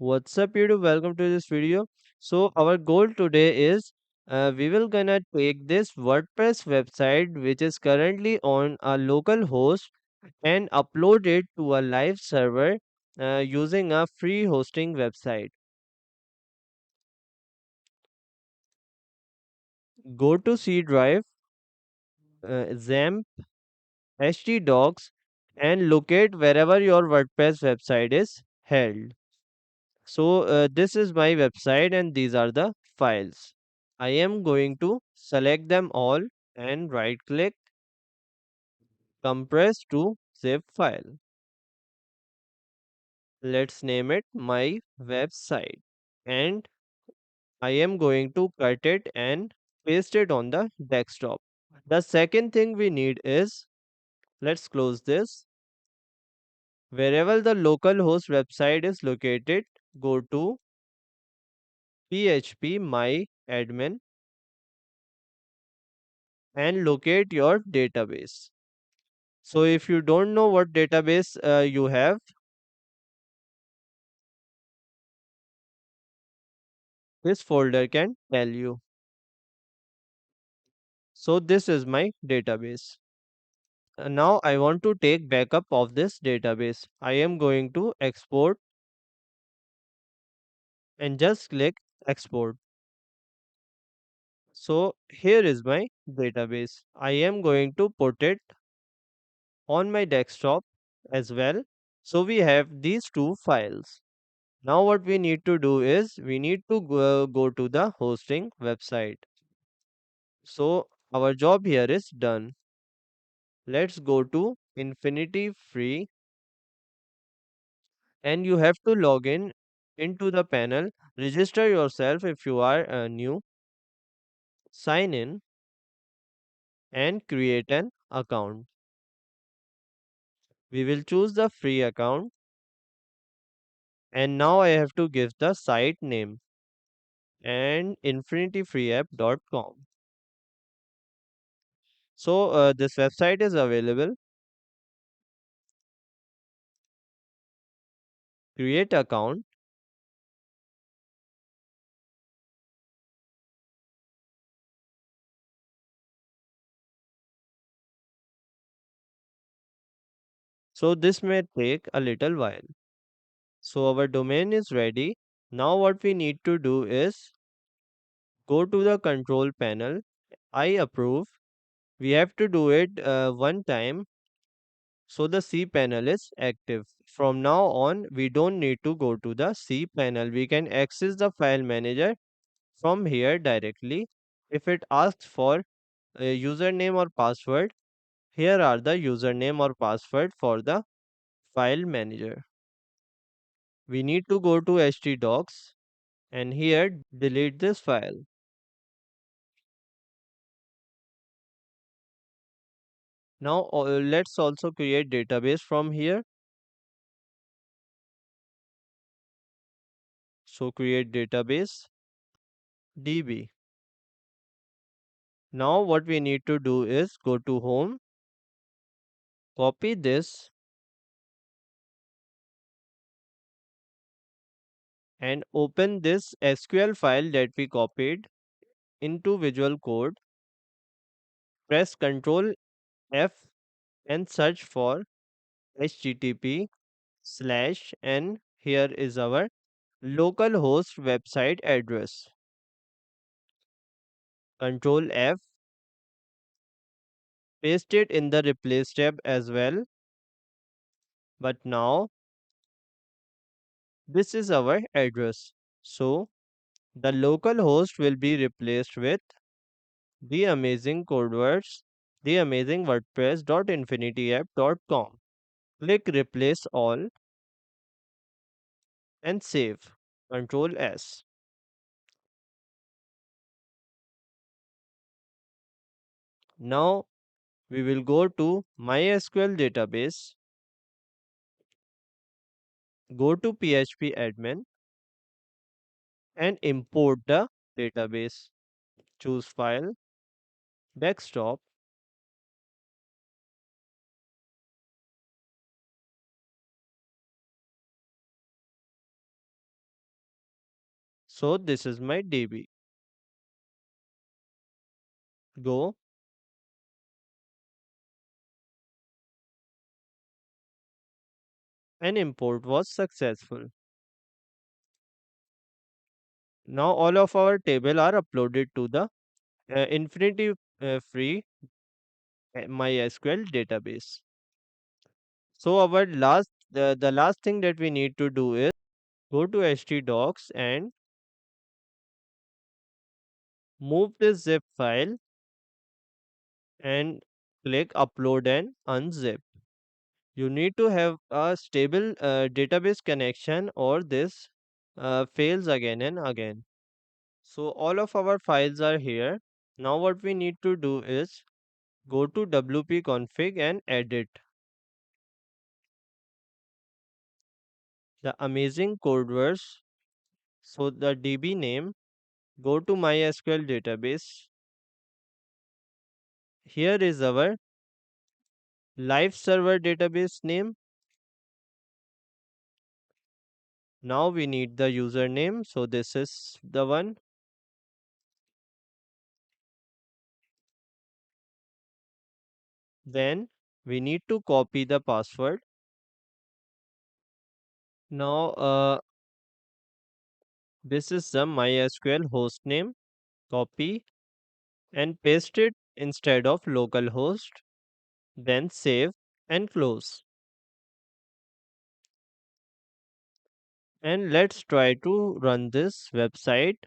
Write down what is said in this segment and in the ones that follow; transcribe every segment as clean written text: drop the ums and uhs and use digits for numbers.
What's up, YouTube? Welcome to this video. So our goal today is we will gonna take this WordPress website which is currently on a local host and upload it to a live server using a free hosting website. Go to C drive, XAMPP, htdocs, and locate wherever your WordPress website is held. So this is my website and these are the files. I am going to select them all and right click compress to zip file. Let's name it my website and I am going to cut it and paste it on the desktop. The second thing we need is, let's close this. Wherever the local host website is located, go to php my admin and locate your database. So if you don't know what database you have, this folder can tell you. So this is my database. Now I want to take backup of this database. I am going to export and just click export. So here is my database. I am going to put it on my desktop as well. So we have these two files. Now what we need to do is we need to go to the hosting website. So our job here is done. Let's go to Infinity Free and you have to log in into the panel. Register yourself if you are new, sign in and create an account. We will choose the free account and now I have to give the site name and infinityfreeapp.com. So this website is available. Create account. So this may take a little while. So our domain is ready. Now what we need to do is go to the control panel. I approve. We have to do it one time so the cPanel is active. From now on, we don't need to go to the cPanel. We can access the file manager from here directly. If it asks for a username or password, here are the username or password for the file manager. We need to go to htdocs and here delete this file. Now let's also create database from here. So create database db. Now what we need to do is go to home, copy this and open this SQL file that we copied into Visual Code. Press Ctrl F and search for http slash and here is our localhost website address. Ctrl F, paste it in the replace tab as well. But now this is our address. So the local host will be replaced with the amazing code words, the amazing wordpress.infinityapp.com. Click replace all and save. Control S. Now we will go to MySQL database, go to PHP admin and import the database. Choose file, desktop, So this is my DB. Go and import was successful. Now all of our table are uploaded to the Infinity free MySQL database. So our the last thing that we need to do is go to htdocs and move this zip file and click upload and unzip. You need to have a stable database connection or this fails again and again. So all of our files are here. Now what we need to do is go to wp config and edit the amazing code verse. So the DB name, go to MySQL database. Here is our live server database name. Now we need the username. So this is the one. Then we need to copy the password. Now this is the MySQL hostname. Copy and paste it instead of localhost. Then save and close. And let's try to run this website.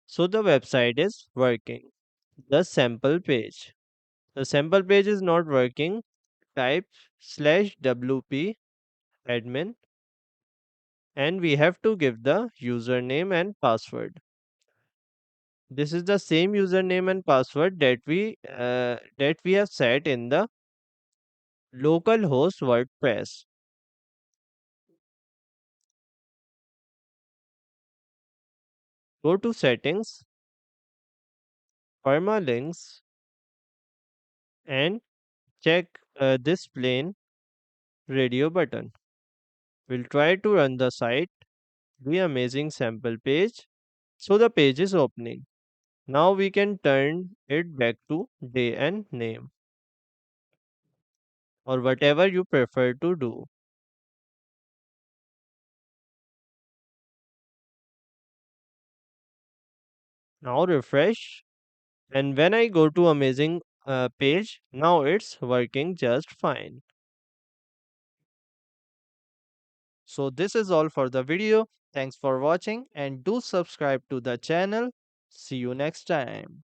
So the website is working. The sample page. The sample page is not working. Type /wp admin and we have to give the username and password. This is the same username and password that we have set in the localhost WordPress. Go to settings, permalinks, and check this plain radio button. We'll try to run the site, the amazing sample page. So the page is opening. Now we can turn it back to day and name or whatever you prefer to do. Now refresh, and when I go to amazing page, now it's working just fine. So this is all for the video. Thanks for watching and do subscribe to the channel. See you next time.